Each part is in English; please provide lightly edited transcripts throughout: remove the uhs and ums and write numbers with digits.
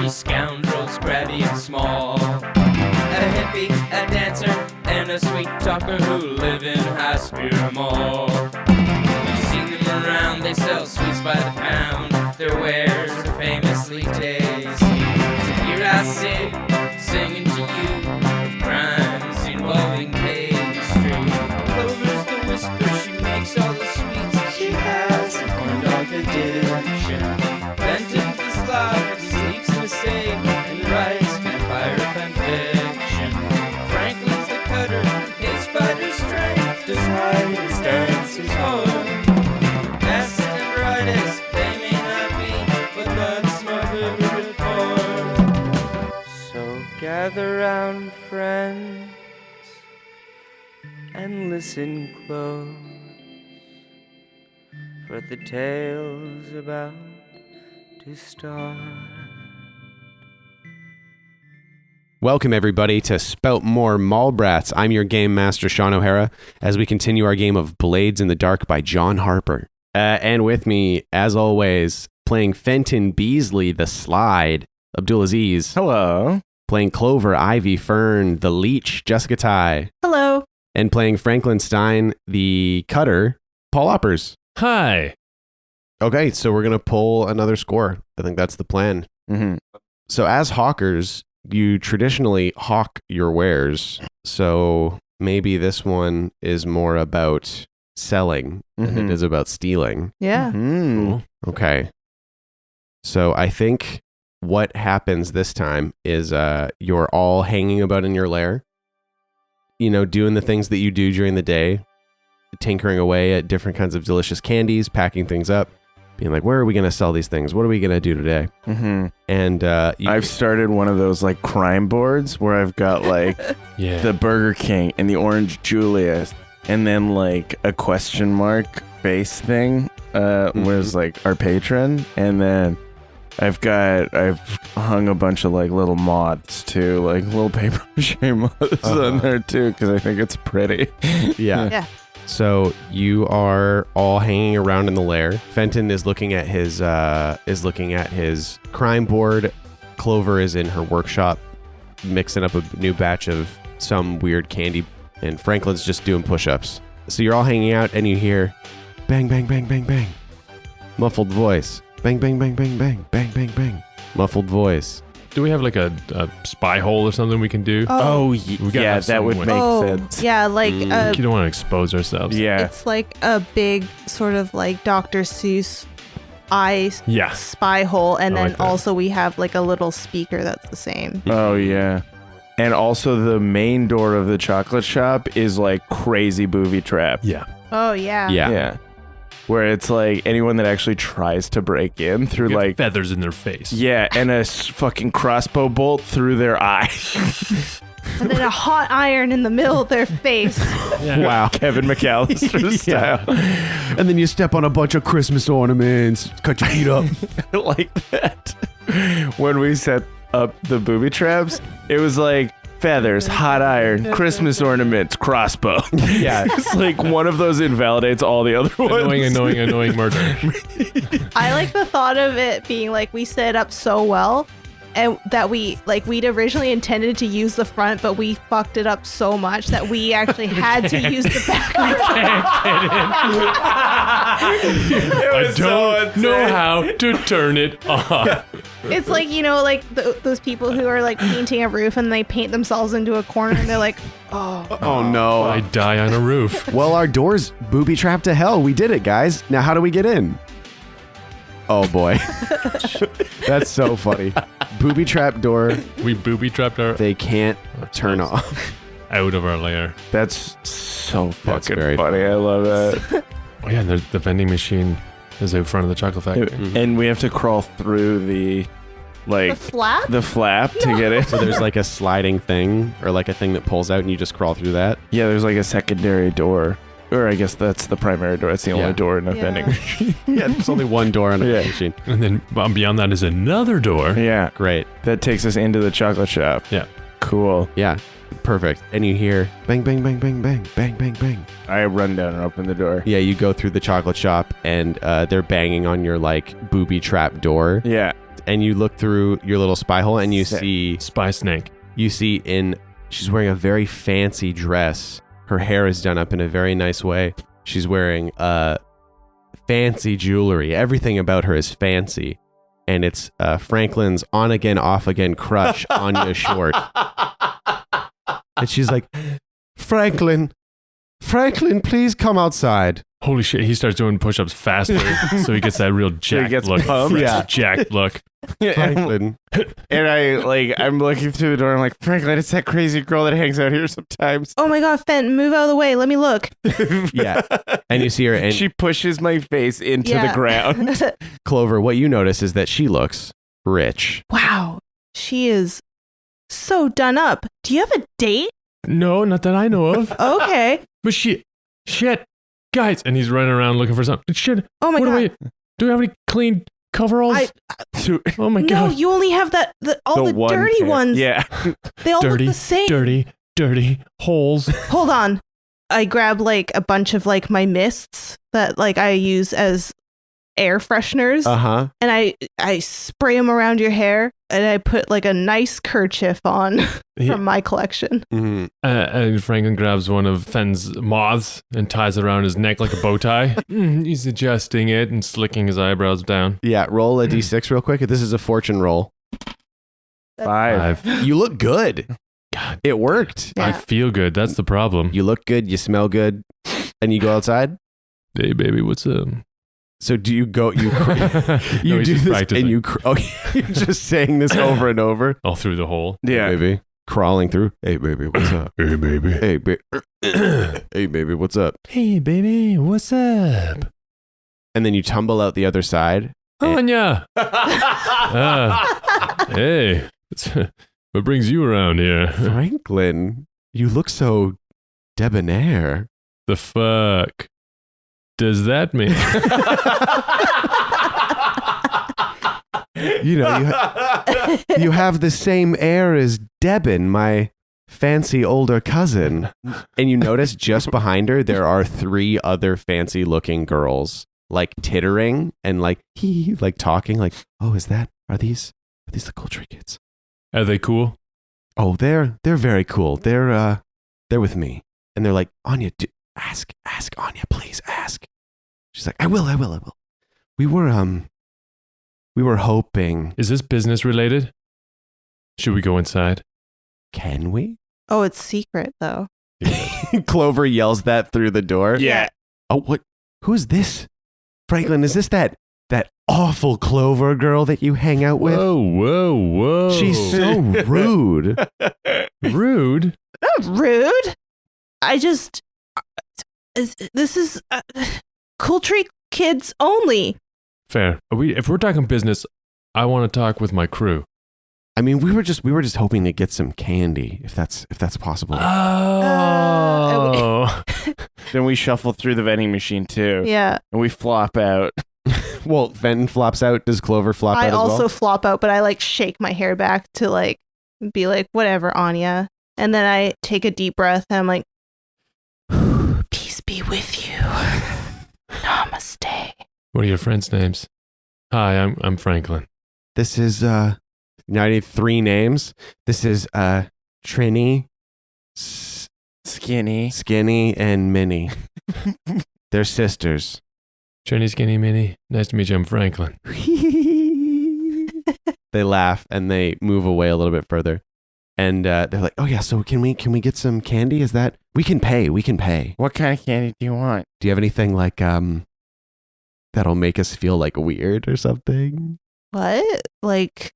three scoundrels, grabby and small. A hippie, a dancer, and a sweet talker who live in High Spear Mall. You've seen them around, they sell sweets by the pound. Their wares are famously tasty. So here I sit, singing to you of crimes involving pastry. Clover's the whisper, she makes all the sweets. She has a corn dog addiction. Fenton's the slob, he sleeps in a safe and writes vampire fanfiction. Franklin's the cutter, his fighter's strength does hide his dancer's heart. Acid and brightest, they may not be, but that's my favorite part. So gather round, friends, and listen close, for the tale's about to start. Welcome, everybody, to Spout More Mall Brats. I'm your game master, Shawn O'Hara, as we continue our game of Blades in the Dark by John Harper. And with me, as always, playing Fenton Beasley, the Slide, Abdul Aziz. Hello. Playing Clover, Ivy, Fern, the Leech, Jessica Ty. Hello. And playing Franklin Stein, the Cutter, Paul Oppers. Hi. Okay, so we're going to pull another score. I think that's the plan. Mm-hmm. So as hawkers, you traditionally hawk your wares. So maybe this one is more about selling than it is about stealing. Yeah. Mm-hmm. Okay. So I think what happens this time is you're all hanging about in your lair, you know, doing the things that you do during the day, tinkering away at different kinds of delicious candies, packing things up, being like, where are we going to sell these things? What are we going to do today? Mm-hmm. And I've started one of those like crime boards where I've got like the Burger King and the Orange Julius and then like a question mark face thing where it's like our patron, and then I've hung a bunch of like little moths too, like little paper mache moths on there too, because I think it's pretty. Yeah. So you are all hanging around in the lair. Fenton is looking at his crime board. Clover is in her workshop mixing up a new batch of some weird candy, and Franklin's just doing push-ups. So you're all hanging out and you hear bang, bang, bang, bang, bang. Muffled voice. Bang, bang, bang, bang, bang, bang, bang, bang. Muffled voice. Do we have like a spy hole or something we can do? Yeah, that would make sense. Yeah, like You don't want to expose ourselves. Yeah. it's like a big sort of like Dr. Seuss spy hole, and I then like that. also we have like a little speaker that's the same. Oh yeah. And also the main door of the chocolate shop is like crazy booby trap. Yeah. Oh yeah. Yeah. Where it's like anyone that actually tries to break in through Get like feathers in their face. yeah, and a fucking crossbow bolt through their eye. And then a hot iron in the middle of their face. Yeah. Wow. Kevin McAllister style. And then you step on a bunch of Christmas ornaments, cut your feet up. Like that. When we set up the booby traps, it was like feathers, hot iron, Christmas ornaments, crossbow. Yeah. It's like one of those invalidates all the other ones. Annoying murder. I like the thought of it being like we set it up so well, and that we'd originally intended to use the front, but we fucked it up so much that we actually had to use the back. I don't know how to turn it off. It's like, you know, like those people who are like painting a roof and they paint themselves into a corner and they're like, Oh no. I die on a roof. Well, our door's booby trapped to hell. We did it, guys. Now how do we get in? Oh boy. That's so funny. Booby trap door. We booby trapped our They can't turn off. out of our lair. That's so That's fucking very funny. I love that. Oh yeah, and the vending machine is out front of the chocolate factory. And we have to crawl through the flap to get it. So there's like a sliding thing or like a thing that pulls out and you just crawl through that. Yeah, there's like a secondary door. Or I guess that's the primary door. That's the Yeah. only door in a Yeah. vending machine. Yeah, there's only one door on a Yeah. machine. And then beyond that is another door. Yeah, Great. that takes us into the chocolate shop. Yeah. Cool. Yeah. Perfect. And you hear bang, bang, bang, bang, bang, bang, bang, bang. I run down and open the door. Yeah, you go through the chocolate shop and they're banging on your like booby trap door. Yeah. and you look through your little spy hole and you see Spy snake. she's wearing a very fancy dress. Her hair is done up in a very nice way. She's wearing fancy jewelry. Everything about her is fancy. And it's Franklin's on again, off again crush, Anya Short. And she's like, Franklin, please come outside. Holy shit, he starts doing push-ups faster so he gets that real jacked look. Pumped. Yeah. Jacked look. Franklin. And I'm looking through the door. I'm like, Franklin, it's that crazy girl that hangs out here sometimes. Oh my God, Fenton, move out of the way. Let me look. Yeah. And you see her, and she pushes my face into the ground. Clover, what you notice is that she looks rich. Wow, she is so done up. Do you have a date? No, not that I know of. Okay. But shit, guys. And he's running around looking for something. Shit. Oh my God. Do we have any clean coveralls? Oh my God. No, you only have all the dirty ones. Yeah. They all look the same. Dirty holes. Hold on. I grab like a bunch of like my mists that like I use as air fresheners. Uh-huh. And I spray them around your hair and I put like a nice kerchief on from my collection. Mm-hmm. And Franklin grabs one of Fenn's moths and ties it around his neck like a bow tie. He's adjusting it and slicking his eyebrows down. Yeah, roll a d6 real quick. This is a fortune roll. 5. You look good. God, it worked. Yeah. I feel good. That's the problem. You look good. You smell good. And you go outside. Hey, baby, what's up? So do you go? You No, do this, practicing. and you're just saying this over and over. All through the hole. Yeah. Hey, baby, crawling through. Hey, baby, what's up? Hey, baby. Hey, hey, baby, what's up? Hey, baby, what's up? And then you tumble out the other side. Anya! Hey, what brings you around here? Franklin, you look so debonair. The fuck does that mean? You know, you have the same air as Debin, my fancy older cousin. And you notice just behind her, there are 3 other fancy looking girls, like tittering and like talking like, oh, are these the culture kids? Are they cool? Oh, they're very cool. They're with me. And they're like, Anya, ask Anya, please ask. She's like, I will. We were hoping. Is this business related? Should we go inside? Can we? Oh, it's secret though. Clover yells that through the door. Yeah. Oh, what? Who's this? Franklin, is this that awful Clover girl that you hang out with? Whoa. She's so rude. Rude? Not rude. This is culture kids only. Fair. If we're talking business, I want to talk with my crew. I mean, we were just hoping to get some candy, if that's possible. Oh. Then we shuffle through the vending machine too. Yeah. And we flop out. Well, Fen flops out. Does Clover flop out I as well? also flop out, but I like shake my hair back to like be like, whatever, Anya. And then I take a deep breath and I'm like, peace be with you. Namaste. What are your friends' names? Hi, I'm Franklin. This is now I need 3 names. This is Trini, Skinny, and Minnie. They're sisters. Trini, Skinny, Minnie. Nice to meet you. I'm Franklin. They laugh and they move away a little bit further. And they're like, "Oh yeah, so can we get some candy? Is that we can pay? What kind of candy do you want? Do you have anything like that'll make us feel like weird or something?" What? Like,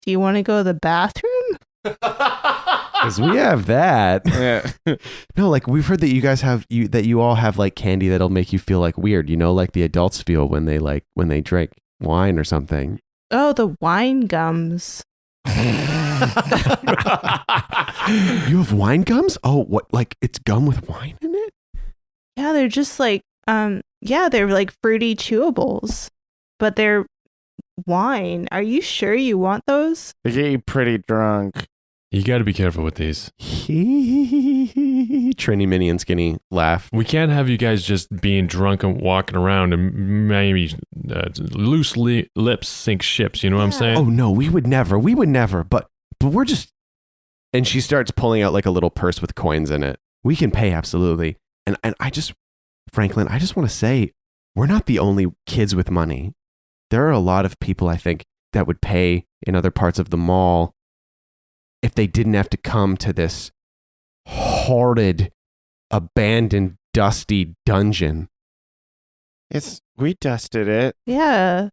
do you want to go to the bathroom? Because we have that. Yeah. No, like we've heard that you guys have that you all have like candy that'll make you feel like weird. You know, like the adults feel when they drink wine or something. Oh, the wine gums. You have wine gums? Oh, what? Like it's gum with wine in it? Yeah, they're just like they're like fruity chewables, but they're wine. Are you sure you want those? They get you pretty drunk. You got to be careful with these. Trini, Minnie, and Skinny laugh. We can't have you guys just being drunk and walking around and maybe loose lips sink ships. You know what I'm saying? Oh no, we would never. But we're just. And she starts pulling out like a little purse with coins in it. We can pay absolutely. And I just, Franklin, I just want to say, we're not the only kids with money. There are a lot of people, I think, that would pay in other parts of the mall if they didn't have to come to this horrid, abandoned, dusty dungeon. We dusted it. Yeah.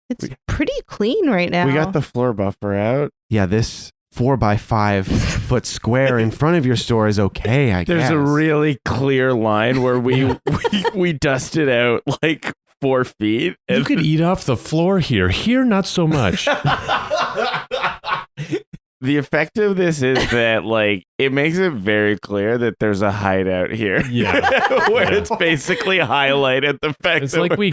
It's pretty clean right now. We got the floor buffer out. Yeah, this 4x5 foot square in front of your store is okay, I guess. There's a really clear line where we dusted out like 4 feet. You could eat off the floor here. Here, not so much. The effect of this is that, like, it makes it very clear that there's a hideout here. Yeah. Where it's basically highlighted the fact It's that like we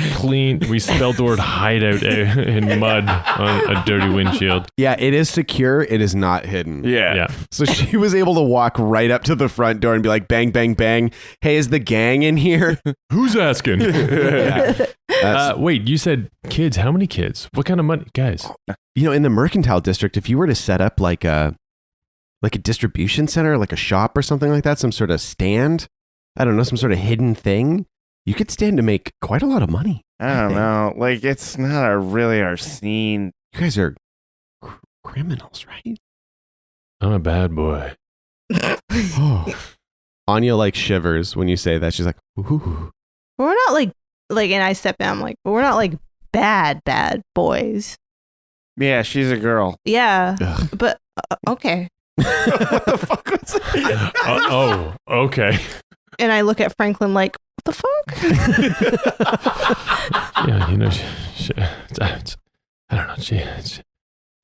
spelled the word hideout in mud on a dirty windshield. Yeah, it is secure. It is not hidden. Yeah. So she was able to walk right up to the front door and be like, bang, bang, bang. Hey, is the gang in here? Who's asking? Wait, you said kids. How many kids? What kind of money? Guys. You know, in the mercantile district, if you were to set up like a distribution center, like a shop or something like that, some sort of stand, I don't know, some sort of hidden thing, you could stand to make quite a lot of money. I don't know. Like, it's not really our scene. You guys are criminals, right? I'm a bad boy. Oh. Anya like shivers when you say that. She's like, ooh. But we're not like, and I step down, I'm like, but we're not like bad boys. Yeah, she's a girl. Yeah. Ugh. But, okay. What the fuck was that? Oh, okay. And I look at Franklin like, what the fuck? Yeah, you know, I don't know.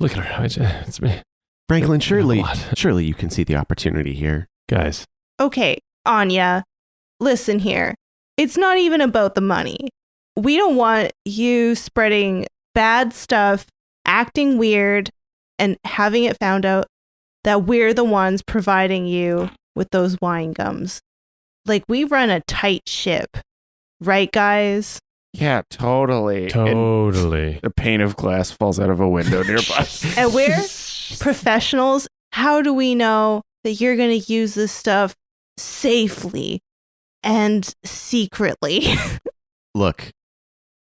Look at her. It's me. Franklin, surely What? you can see the opportunity here. Guys. Okay, Anya, listen here. It's not even about the money. We don't want you spreading bad stuff, acting weird, and having it found out that we're the ones providing you with those wine gums. Like, we run a tight ship. Right, guys? Yeah, totally. And a pane of glass falls out of a window nearby. And we're professionals. How do we know that you're going to use this stuff safely and secretly? Look,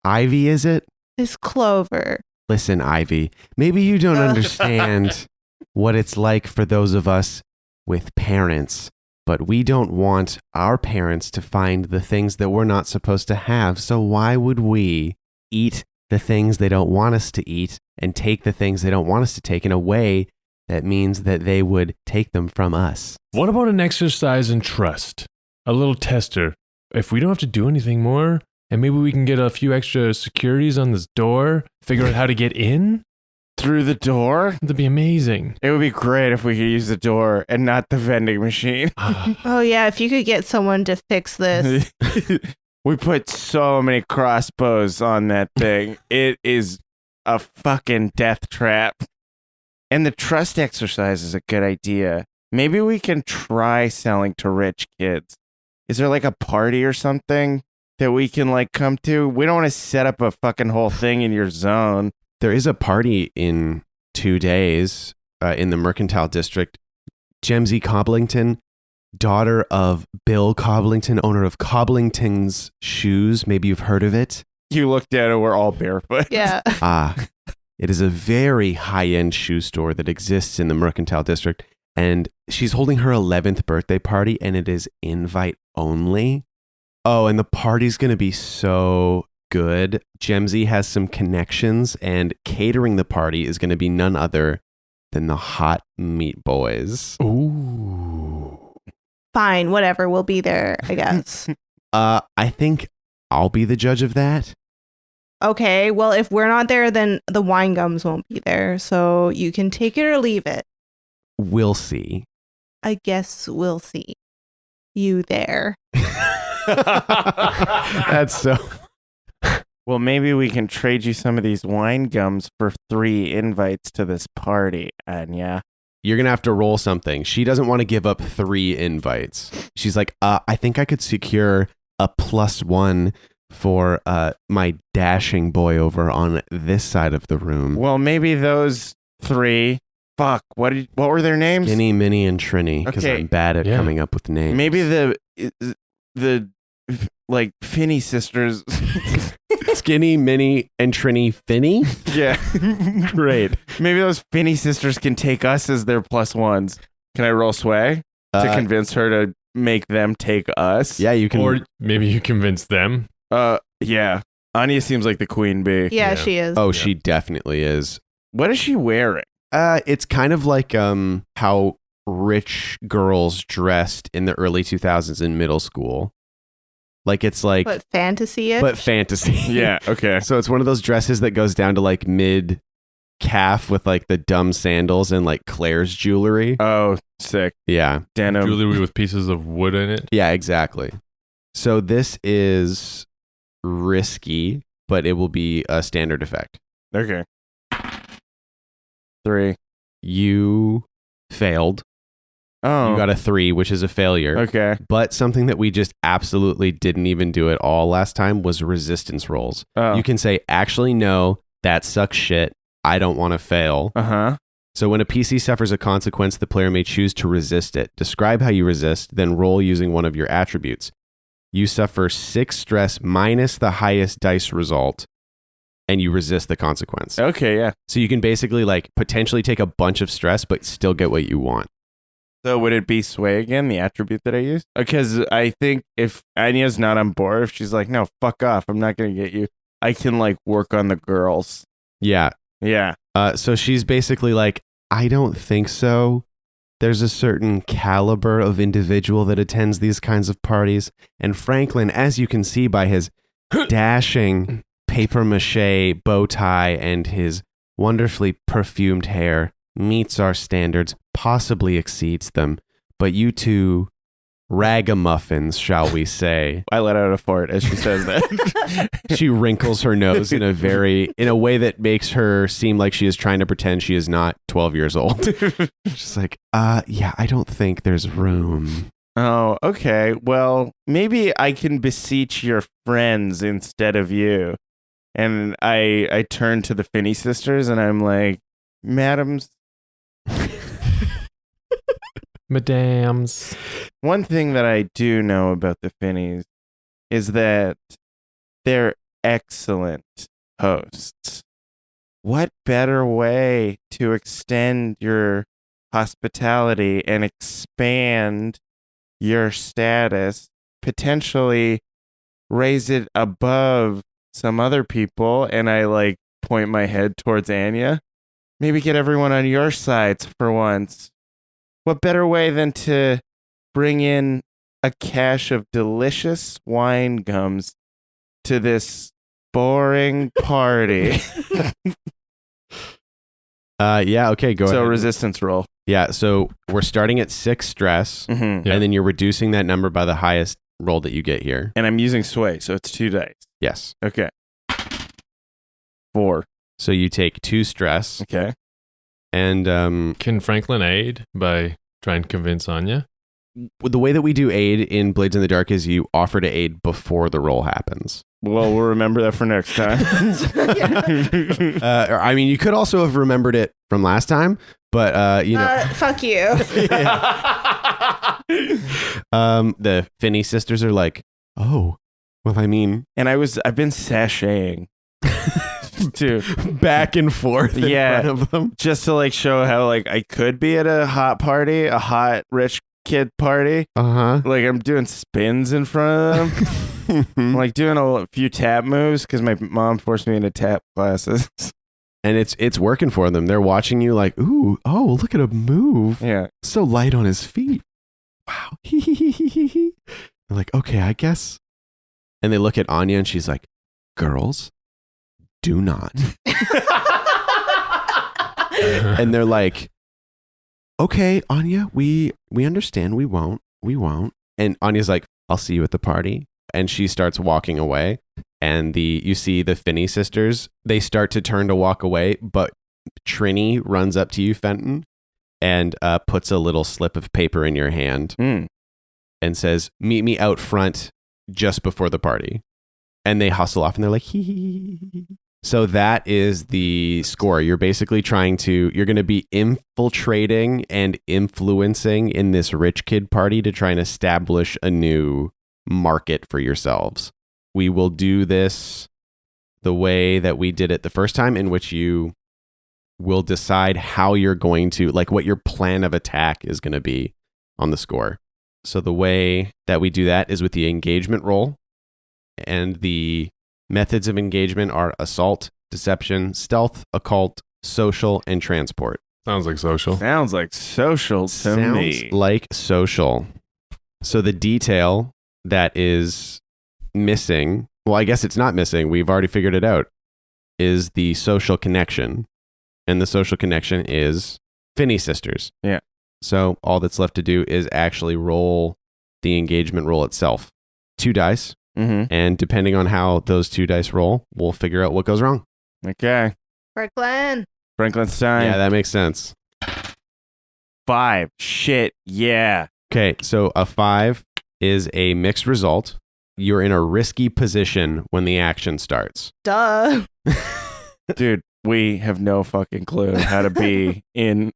Ivy, is it? It's Clover. Listen, Ivy, maybe you don't understand what it's like for those of us with parents, but we don't want our parents to find the things that we're not supposed to have. So why would we eat the things they don't want us to eat and take the things they don't want us to take in a way that means that they would take them from us? What about an exercise in trust? A little tester. If we don't have to do anything more, and maybe we can get a few extra securities on this door, figure out how to get in? Through the door? That'd be amazing. It would be great if we could use the door and not the vending machine. Oh, yeah, if you could get someone to fix this. We put so many crossbows on that thing. It is a fucking death trap. And the trust exercise is a good idea. Maybe we can try selling to rich kids. Is there like a party or something that we can like come to? We don't want to set up a fucking whole thing in your zone. There is a party in 2 days in the mercantile district. Jemsie Cobblington, daughter of Bill Cobblington, owner of Cobblington's Shoes. Maybe you've heard of it. You look down and we're all barefoot. Yeah. It is a very high-end shoe store that exists in the mercantile district. And she's holding her 11th birthday party, and it is invite only. Oh, and the party's going to be so good. Jemsie has some connections, and catering the party is going to be none other than the Hot Meat Boys. Ooh. Fine, whatever. We'll be there, I guess. I think I'll be the judge of that. Okay, well, if we're not there, then the wine gums won't be there. So you can take it or leave it. We'll see. I guess we'll see you there. That's so... Well, maybe we can trade you some of these wine gums for 3 invites to this party, Anya. you're going to have to roll something. She doesn't want to give up 3 invites. She's like, I think I could secure a +1 for my dashing boy over on this side of the room. Well, maybe those 3. Fuck. What were their names? Skinny, Minnie, and Trini. Because Okay. I'm bad at coming up with names. Maybe the like Finney sisters. Skinny, Minnie, and Trini Finney? Yeah. Great. Maybe those Finney sisters can take us as their +1s. Can I roll sway to convince her to make them take us? Yeah, you can. Or maybe you convince them. Yeah. Anya seems like the queen bee. Yeah, she is. Oh, she definitely is. What is she wearing? It's kind of like how rich girls dressed in the early 2000s in middle school. Like it's like But fantasy-ish? but fantasy. Yeah, okay. So it's one of those dresses that goes down to like mid calf with like the dumb sandals and like Claire's jewelry. Oh, sick. Yeah. Denim. Jewelry with pieces of wood in it. Yeah, exactly. So this is risky, but it will be a standard effect. Okay. 3. You failed. Oh. You got a 3, which is a failure. Okay. But something that we just absolutely didn't even do at all last time was resistance rolls. Oh. You can say, actually, no, that sucks shit. I don't want to fail. Uh-huh. So when a PC suffers a consequence, the player may choose to resist it. Describe how you resist, then roll using one of your attributes. You suffer 6 stress minus the highest dice result, and you resist the consequence. Okay, yeah. So you can basically like potentially take a bunch of stress, but still get what you want. So would it be sway again, the attribute that I use? Because I think if Anya's not on board, if she's like, no, fuck off, I'm not going to get you, I can like work on the girls. Yeah. Yeah. So she's basically like, I don't think so. There's a certain caliber of individual that attends these kinds of parties. And Franklin, as you can see by his dashing paper mache bow tie and his wonderfully perfumed hair, meets our standards, possibly exceeds them. But you two ragamuffins, shall we say. I let out a fart as she says that. She wrinkles her nose in a way that makes her seem like she is trying to pretend she is not 12 years old. She's like, yeah, I don't think there's room. Oh, okay. Well, maybe I can beseech your friends instead of you. And I turn to the Finney sisters and I'm like, madams, Madams. one thing that I do know about the Finneys is that they're excellent hosts. What better way to extend your hospitality and expand your status, potentially raise it above some other people? And I like point my head towards Anya. Maybe get everyone on your sides for once. What better way than to bring in a cache of delicious wine gums to this boring party? Yeah, okay, go ahead. So resistance roll. Yeah, so we're starting at 6 stress, Mm-hmm. Yeah. and then you're reducing that number by the highest roll that you get here. And I'm using sway, so it's 2 dice. Yes. Okay. 4. So you take 2 stress, Okay. and Can Franklin aid by trying to convince Anya? the way that we do aid in Blades in the Dark is you offer to aid before the roll happens. Well, we'll remember that for next time. I mean, you could also have remembered it from last time, but you know, Fuck you. the Finney sisters are like, oh, well, I mean, And I've been sashaying too, back and forth in Yeah. front of them. just to like show how like I could be at a hot party, a hot rich kid party. Uh Like I'm doing spins in front of them. I'm huh. like doing a few tap moves because my mom forced me into tap classes. And it's working for them. They're watching you like, ooh, oh, look at him move. Yeah. So light on his feet. Wow. They're like, okay, I guess. And they look at Anya and she's like, girls, do not. And they're like, okay, Anya, we understand. We won't. And Anya's like, I'll see you at the party. And she starts walking away. And you see the Finney sisters, they start to turn to walk away, but Trini runs up to you, Fenton, and puts a little slip of paper in your hand and says, meet me out front just before the party. And they hustle off and they're like, hee hee hee. So that is the score. You're basically you're going to be infiltrating and influencing in this rich kid party to try and establish a new market for yourselves. We will do this the way that we did it the first time, in which you will decide how you're going to, like what your plan of attack is going to be on the score. So the way that we do that is with the engagement roll. And the methods of engagement are assault, deception, stealth, occult, social, and transport. Sounds like social. Sounds like social to me. Sounds like social. So the detail that is missing, well, I guess it's not missing, we've already figured it out, is the social connection. And the social connection is Finney sisters. Yeah. So all that's left to do is actually roll the engagement roll itself. 2 dice. Mm-hmm. And depending on how those 2 dice roll, we'll figure out what goes wrong. Okay. Franklin's time. Yeah, that makes sense. 5. Shit. Yeah. Okay, so a 5 is a mixed result. You're in a risky position when the action starts. Duh. Dude, we have no fucking clue how to be in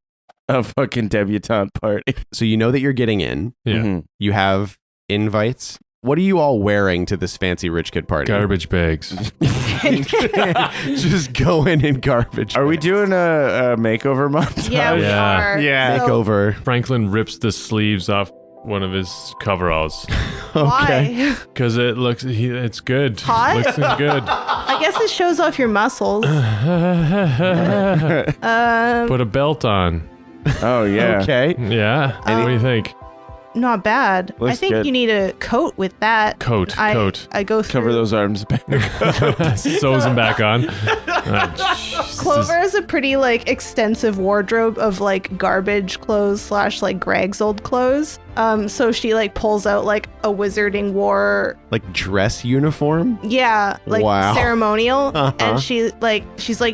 a fucking debutante party. So you know that you're getting in. Yeah. Mm-hmm. You have invites. What are you all wearing to this fancy rich kid party? Garbage bags. Just go in garbage. Are we doing a makeover montage? Yeah, we Yeah. are. Yeah. So, Makeover. Franklin rips the sleeves off one of his coveralls why? because it looks. It's good. Hot? Looks good. I guess it shows off your muscles. Put a belt on. Oh, yeah. Okay. Yeah. What do you think? Not bad. I Looks think good. you need a coat with that. Coat. I go through. Cover those arms back. Sews them back on. Jesus. Clover has a pretty like extensive wardrobe of like garbage clothes / like Greg's old clothes. So she like pulls out like a wizarding war, Like dress uniform? yeah, like Wow. ceremonial, Uh-huh. and she's like,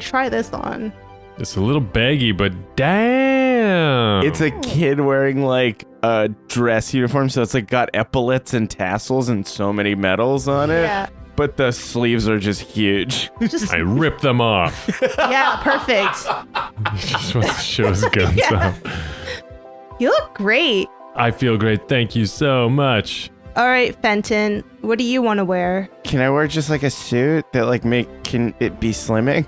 try this on. It's a little baggy, but damn. It's a kid wearing like a dress uniform, so it's like got epaulets and tassels and so many medals on it. Yeah, But the sleeves are just huge. just I rip them off. yeah, perfect. Just want to show his guns off. You look great. I feel great. Thank you so much. All right, Fenton, what do you want to wear? Can I wear just like a suit that like can it be slimming?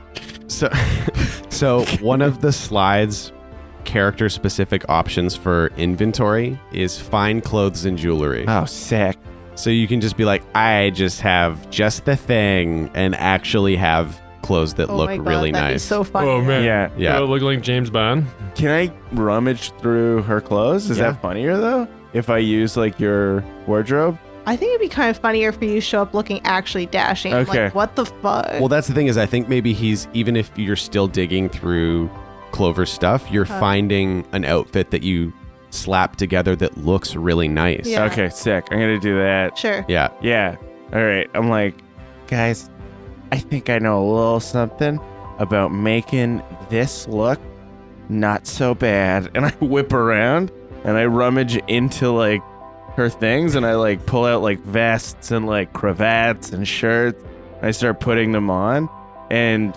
So one of the slides character specific options for inventory is fine clothes and jewelry. Oh, sick. So you can just be like, I just have just the thing and actually have clothes that Oh look my God, really that'd be nice. so funny. Oh man. Yeah. Yeah. Do I look like James Bond? Can I rummage through her clothes? Is Yeah. that funnier though? If I use like your wardrobe? I think it'd be kind of funnier for you to show up looking actually dashing. I'm Okay. like, what the fuck? Well, that's the thing is I think maybe even if you're still digging through Clover's stuff, you're finding an outfit that you slap together that looks really nice. Yeah. Okay, sick. I'm gonna do that. Sure. Yeah. Yeah. All right. I'm like, guys, I think I know a little something about making this look not so bad. And I whip around and I rummage into like her things and I like pull out like vests and like cravats and shirts. And I start putting them on. And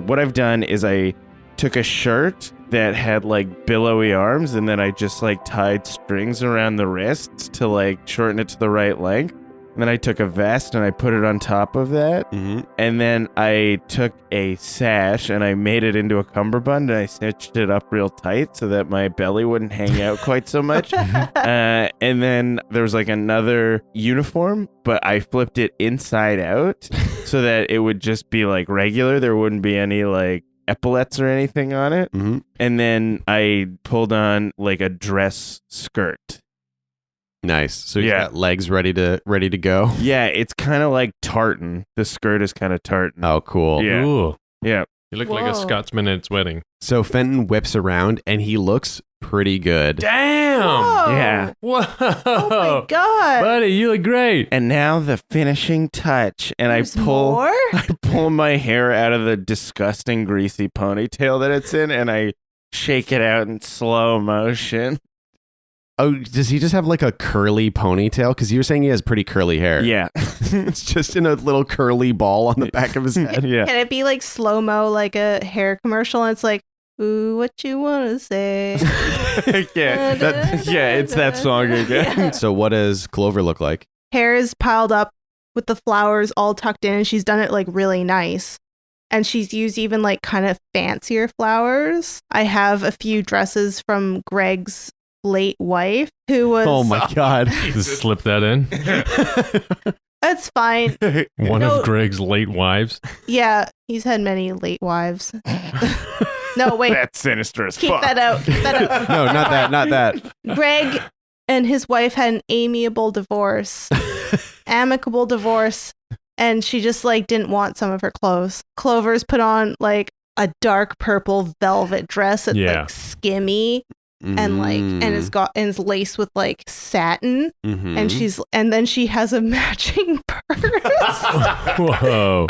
what I've done is I took a shirt that had like billowy arms and then I just like tied strings around the wrists to like shorten it to the right length. And then I took a vest and I put it on top of that. Mm-hmm. And then I took a sash and I made it into a cummerbund and I stitched it up real tight so that my belly wouldn't hang out quite so much. And then there was like another uniform, but I flipped it inside out so that it would just be like regular. There wouldn't be any like epaulets or anything on it. Mm-hmm. And then I pulled on like a dress skirt. Nice. So you Yeah. got legs ready to go. Yeah, it's kind of like tartan. The skirt is kind of tartan. Oh, cool. Yeah. Ooh. Yeah. You look like a Whoa. Scotsman at its wedding. So Fenton whips around and he looks pretty good. Damn. Whoa. Yeah. Whoa. Oh my God. Buddy, you look great. And now the finishing touch. And There's I pull more? I pull my hair out of the disgusting greasy ponytail that it's in and I shake it out in slow motion. Oh, does he just have like a curly ponytail? Because you were saying he has pretty curly hair. Yeah. It's just in a little curly ball on the back of his head. Yeah. Can it be like slow-mo, like a hair commercial? And it's like, ooh, what you want to say? It's that song again. Yeah. So what does Clover look like? Hair is piled up with the flowers all tucked in, and she's done it like really nice. And she's used even like kind of fancier flowers. I have a few dresses from Greg's late wife, who was... Oh my God. Just slip that in. It's fine. One No. of Greg's late wives. Yeah, he's had many late wives. No, wait. That's sinister as Keep fuck. that out. Keep that out. No, not that. Greg and his wife had an amiable divorce, amicable divorce, and she just like didn't want some of her clothes. Clover's put on like a dark purple velvet dress that's Yeah. like skimmy and like and it's laced with like satin, and then she has a matching purse. Whoa.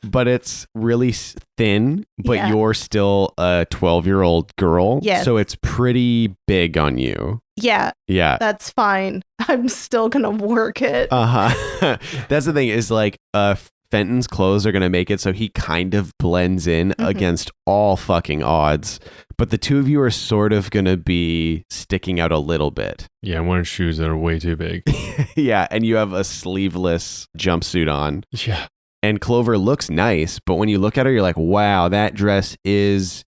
But it's really thin, but Yeah. you're still a 12-year-old girl. Yes. So it's pretty big on you. Yeah, Yeah. that's fine. I'm still gonna work it. Uh-huh. That's the thing is like Fenton's clothes are going to make it so he kind of blends in against all fucking odds. But the two of you are sort of going to be sticking out a little bit. Yeah, I'm wearing shoes that are way too big. Yeah. And you have a sleeveless jumpsuit on. Yeah. And Clover looks nice. But when you look at her, you're like, wow, that dress is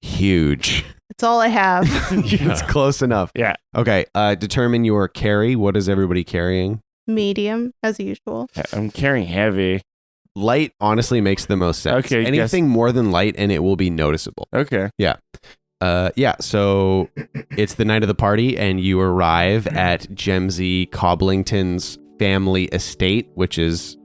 huge. It's all I have. It's close enough. Yeah. Okay. Determine your carry. What is everybody carrying? Medium, as usual. I'm carrying heavy. Light honestly makes the most sense. Okay, Anything more than light and it will be noticeable. Okay. So it's the night of the party and you arrive at Jemsie Cobblington's family estate, which is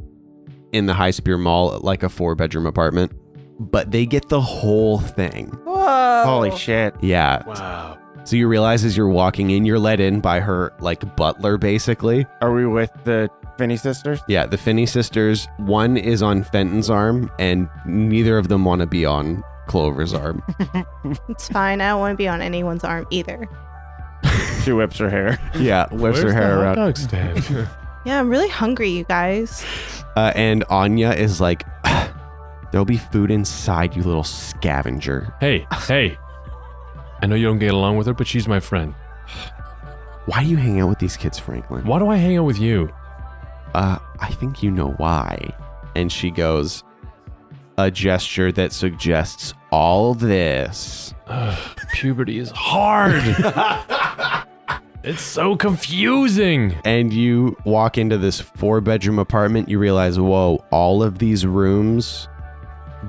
in the High Spear Mall, like a 4-bedroom apartment. But they get the whole thing. Whoa. Holy shit. Yeah. Wow. So you realize as you're walking in, you're let in by her like butler, basically. Are we with the Finney sisters? Yeah, the Finney sisters. One is on Fenton's arm and neither of them want to be on Clover's arm. It's fine. I don't want to be on anyone's arm either. She whips her hair. Yeah, whips her Where's hair the hot around. dog stand? Yeah, I'm really hungry, you guys. And Anya is like, there'll be food inside, you little scavenger. Hey. I know you don't get along with her, but she's my friend. Why do you hang out with these kids, Franklin? Why do I hang out with you? I think you know why. And she goes, a gesture that suggests all this. Puberty is hard. It's so confusing. And you walk into this 4-bedroom apartment, you realize, whoa, all of these rooms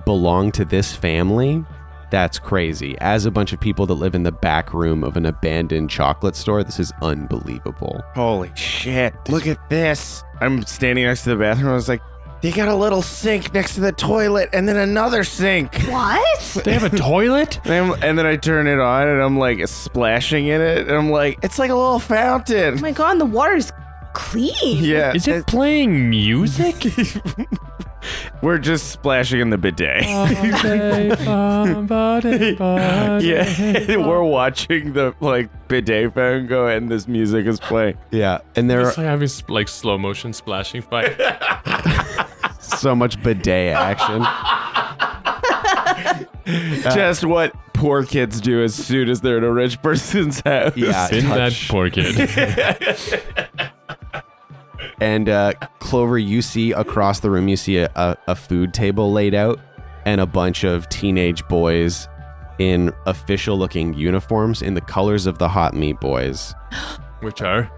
belong to this family? That's crazy. As a bunch of people that live in the back room of an abandoned chocolate store, this is unbelievable. Holy shit. Look at this. I'm standing next to the bathroom. I was like, they got a little sink next to the toilet and then another sink. What? They have a toilet? And then I turn it on and I'm like splashing in it. And I'm like, it's like a little Oh fountain. my god, the water's clean. Yeah. Is it playing music? We're just splashing in the bidet. Yeah. We're watching the like bidet phone go and this music is playing. Yeah. And there It's like having like slow motion splashing fight. so much bidet action. Just what poor kids do as soon as they're in a rich person's house. Yeah. In that touch. poor kid. And Clover, you see across the room, you see a food table laid out and a bunch of teenage boys in official looking uniforms in the colors of the Hot Meat Boys. Which are?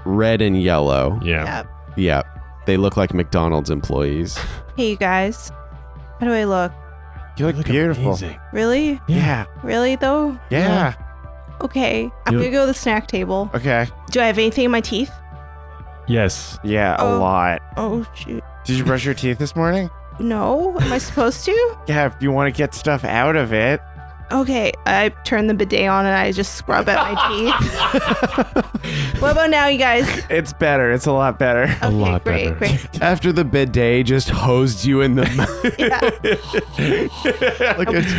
Red and yellow. Yeah. Yeah. They look like McDonald's employees. Hey, you guys. How do I look? You look beautiful. Amazing. Really? Yeah. Really, though? Yeah. Okay. I'm You- going to go to the snack table. Okay. Do I have anything in my teeth? Yes. Yeah, a Oh. lot. Oh, shoot. Did you brush your teeth this morning? No? Am I supposed to? Yeah, if you want to get stuff out of it. Okay, I turn the bidet on and I just scrub at my teeth. What about now, you guys? It's better. It's a lot better. Okay, lot better. Great. After the bidet just hosed you in the Yeah.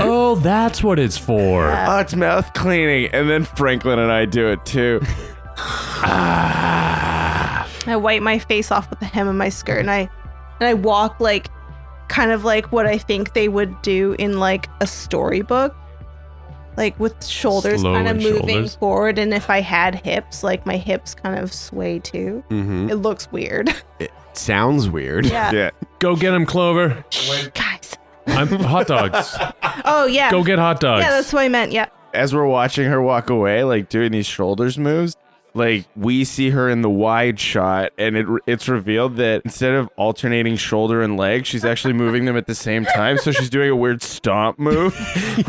Oh, that's what it's for. Oh, it's mouth cleaning. And then Franklin and I do it too. I wipe my face off with the hem of my skirt and I walk like kind of like what I think they would do in like a storybook. Like with shoulders Slow kind of and moving shoulders. forward, and if I had hips, like my hips kind of sway too. Mm-hmm. It looks weird. It sounds weird. Yeah. Yeah. Go get him, Clover. Guys. I'm hot dogs. Oh yeah. Go get hot dogs. Yeah, that's what I meant. Yeah. As we're watching her walk away, like doing these shoulders moves, like we see her in the wide shot, and it's revealed that instead of alternating shoulder and leg, she's actually moving them at the same time. So she's doing a weird stomp move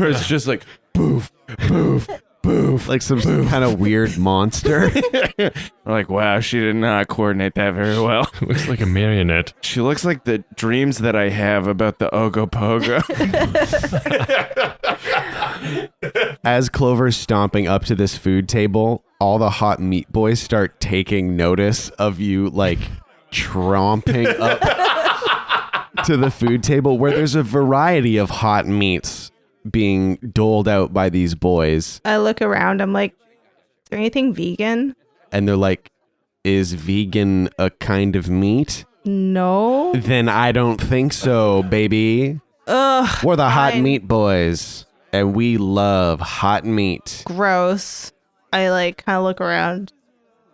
where it's just like boof, boof, boof. Like some kind of weird monster. We're like, wow, she did not coordinate that very well. Looks like a marionette. She looks like the dreams that I have about the Ogopogo. As Clover's stomping up to this food table, all the hot meat boys start taking notice of you, like tromping up to the food table where there's a variety of hot meats being doled out by these boys. I look around. I'm like, is there anything vegan? And they're like, is vegan a kind of meat? No. Then I don't think so, baby. Ugh. We're the hot fine. meat boys, and we love hot meat. Gross. I like kind of look around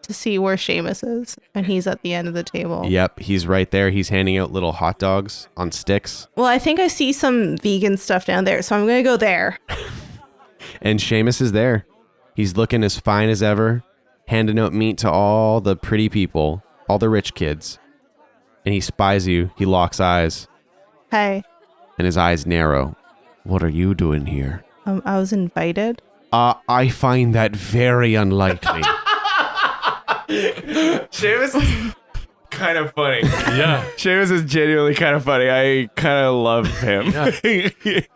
to see where Seamus is, and he's at the end of the table. Yep, he's right there. He's handing out little hot dogs on sticks. Well, I think I see some vegan stuff down there, so I'm gonna go there. And Seamus is there. He's looking as fine as ever, handing out meat to all the pretty people, all the rich kids. And he spies you. He locks eyes, Hi. and his eyes narrow. What are you doing here? I was invited. I find that very unlikely. Seamus is kind of funny. Yeah. Seamus is genuinely kind of funny. I kind of love him.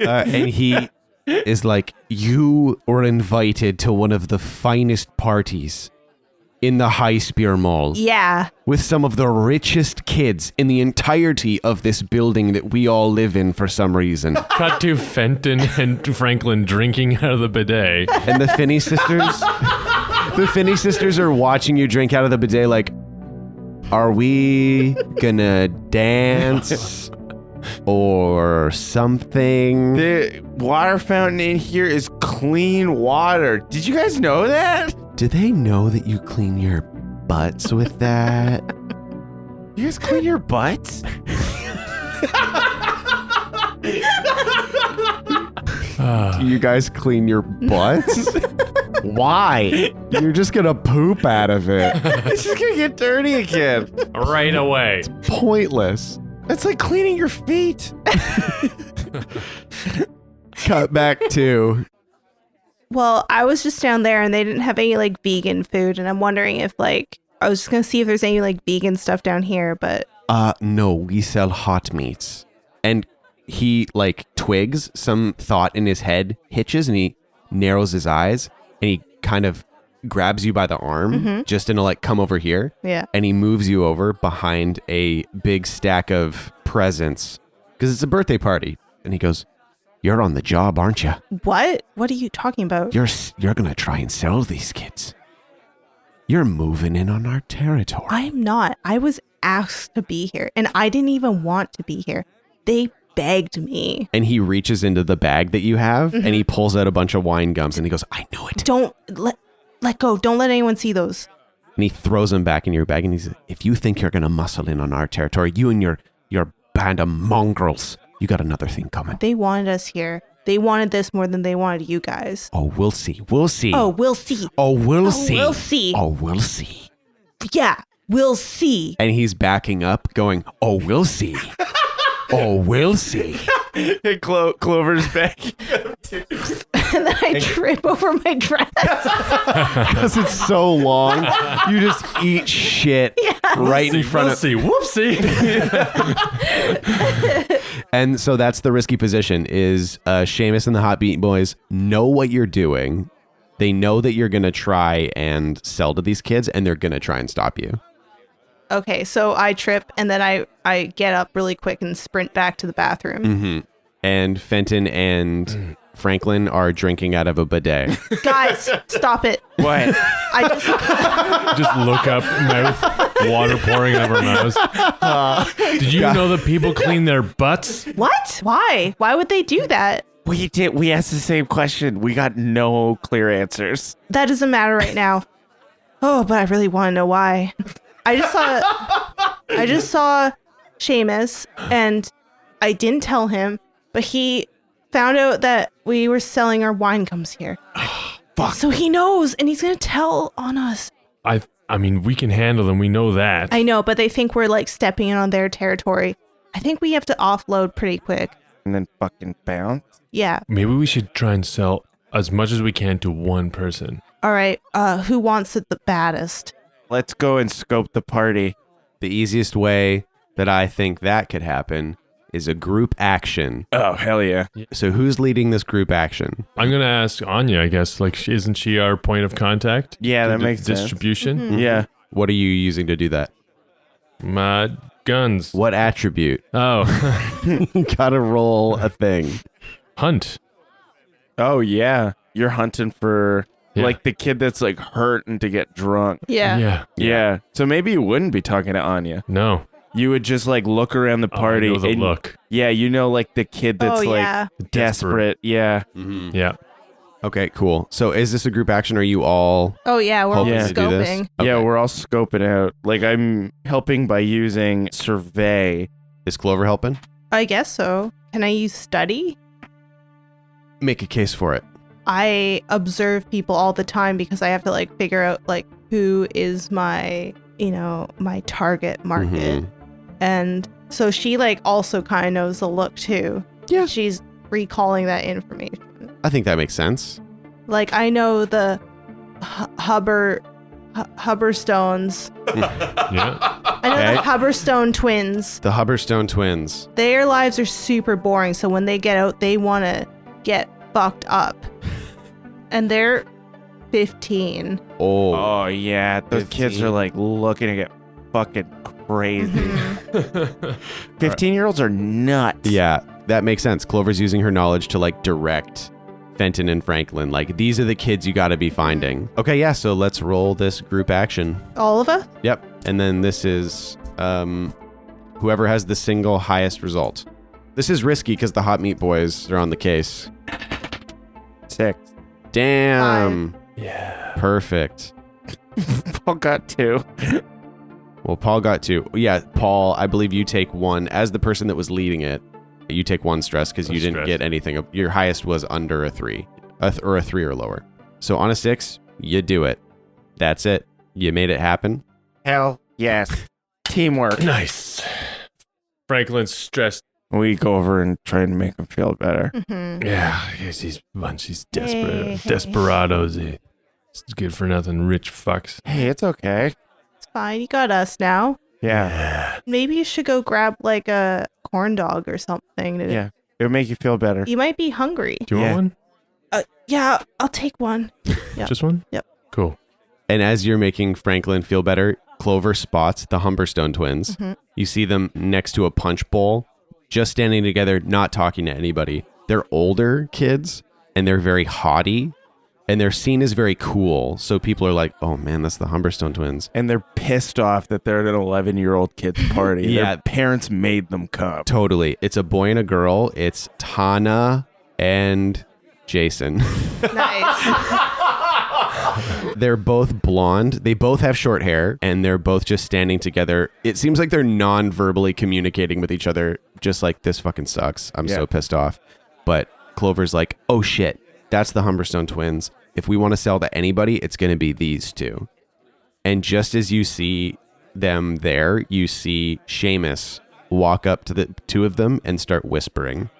And he is like, you were invited to one of the finest parties in the High Spear Mall Yeah. with some of the richest kids in the entirety of this building that we all live in for some reason. Cut to Fenton and Franklin drinking out of the bidet. And the Finney sisters, are watching you drink out of the bidet like, are we gonna dance or something? The water fountain in here is clean water. Did you guys know that? Do they know that you clean your butts with that? You guys clean your butts? Do you guys clean your butts? Why? You're just gonna poop out of it. It's just gonna get dirty again. Right away. Pointless. It's like cleaning your feet. Cut back to Well, I was just down there and they didn't have any like vegan food, and I'm wondering if like I was just gonna see if there's any like vegan stuff down here, but no, we sell hot meats. And he like twigs some thought in his head, hitches, and he narrows his eyes, and he kind of grabs you by the arm, just to like come over here. yeah. And he moves you over behind a big stack of presents because it's a birthday party. And he goes, "You're on the job, aren't you? What? What are you talking about? You're gonna try and sell these kids. You're moving in on our territory." I'm not. I was asked to be here, and I didn't even want to be here. They begged me. And he reaches into the bag that you have, and he pulls out a bunch of wine gums, and he goes, "I know it." Don't let go. Don't let anyone see those. And he throws them back in your bag, and he says, "If you think you're gonna muscle in on our territory, you and your band of mongrels, you got another thing coming." They wanted us here. They wanted this more than they wanted you guys. Oh, we'll see. We'll see. Oh, we'll see. Oh, we'll Oh, see. we'll see. Oh, we'll see. Yeah, we'll see. And he's backing up, going, "Oh, we'll see. Oh, we'll see." Hey, Clover's back. And then I trip over my dress. Because it's so long, you just eat shit right in front of. Whoopsie. And so that's the risky position is Seamus and the Hot Beat Boys know what you're doing. They know that you're going to try and sell to these kids, and they're going to try and stop you. Okay, so I trip, and then I get up really quick and sprint back to the bathroom. Mm-hmm. And Fenton and Franklin are drinking out of a bidet. Guys, stop it. What? I just... Just look up, mouth, water pouring out of her nose. Did you know that people clean their butts? What? Why? Why would they do that? We did. We asked the same question. We got no clear answers. That doesn't matter right now. Oh, but I really want to know why. I just saw Seamus, and I didn't tell him, but he found out that we were selling our wine gums here. Fuck. So he knows, and he's gonna tell on us. I mean, we can handle them. We know that. I know, but they think we're like stepping in on their territory. I think we have to offload pretty quick. And then fucking bounce. Yeah. Maybe we should try and sell as much as we can to one person. All right. Who wants it the baddest? Let's go and scope the party. The easiest way that I think that could happen is a group action. Oh, hell yeah. So who's leading this group action? I'm going to ask Anya, I guess. Like, isn't she our point of contact? Yeah, that makes sense. Distribution? Mm-hmm. Yeah. What are you using to do that? My guns. What attribute? Oh, You gotta roll a thing. hunt. Oh, yeah. You're hunting for Yeah. like the kid that's like hurting to get drunk. Yeah. Yeah. So maybe you wouldn't be talking to Anya. No. You would just like look around the party. I know the and, look. Yeah, you know, like the kid that's Oh, like yeah. desperate. Yeah. Mm-hmm. Yeah. Okay, cool. So is this a group action? Are you all... Oh, yeah. We're all hoping to do this? scoping. Yeah, Okay. we're all scoping out. Like I'm helping by using survey. Is Clover helping? I guess so. Can I use study? Make a case for it. I observe people all the time because I have to like figure out like who is my, my target market. Mhm. And so she like also kind of knows the look too. Yeah. She's recalling that information. I think that makes sense. Like I know the Hubberstones. Yeah. I know Okay. the Hubberstone twins. The Hubberstone twins. Their lives are super boring. So when they get out, they want to get fucked up. And they're 15. Oh. Oh yeah, those kids 15. are like looking to get fucking crazy. Mhm. 15-year-olds are nuts. Yeah, that makes sense. Clover's using her knowledge to like direct Fenton and Franklin. Like, these are the kids you got to be finding. Okay, yeah, so let's roll this group action. All of us? Yep. And then this is whoever has the single highest result. This is risky because the Hot Meat Boys are on the case. 6. Damn. Yeah. Perfect. Paul got 2. Well, Paul got 2. Yeah, Paul, I believe you take 1. As the person that was leading it, you take 1 stress because you didn't Stress. get anything. Your highest was under a 3. Or a 3 or lower. So on a 6, you do it. That's it. You made it happen. Hell yes. Teamwork. Nice. Franklin's stressed. We go over and try and make him feel better. Mm-hmm. Yeah, he's desperate. Hey. Desperados. He's good for nothing. Rich fucks. Hey, it's okay. It's fine. You got us now. Yeah. Maybe you should go grab like a corn dog or something. Yeah. It'll make you feel better. You might be hungry. Do you Yeah. want Yeah, I'll take one. one? Yep. Just one? Yep. Cool. And as you're making Franklin feel better, Clover spots the Humberstone twins. Mhm. You see them next to a punch bowl, just standing together, not talking to anybody. They're older kids, and they're very haughty, and their scene is very cool. So people are like, oh man, that's the Humberstone twins. And they're pissed off that they're at an 11-year-old kid's party. Yeah. Their parents made them come. Totally. It's a boy and a girl. It's Tana and Jason. Nice. They're both blonde. They both have short hair, and they're both just standing together. It seems like they're non-verbally communicating with each other, just like, this fucking sucks. I'm so pissed off. But Clover's like, oh shit, that's the Humberstone twins. If we want to sell to anybody, it's going to be these two. And just as you see them there, you see Seamus walk up to the two of them and start whispering.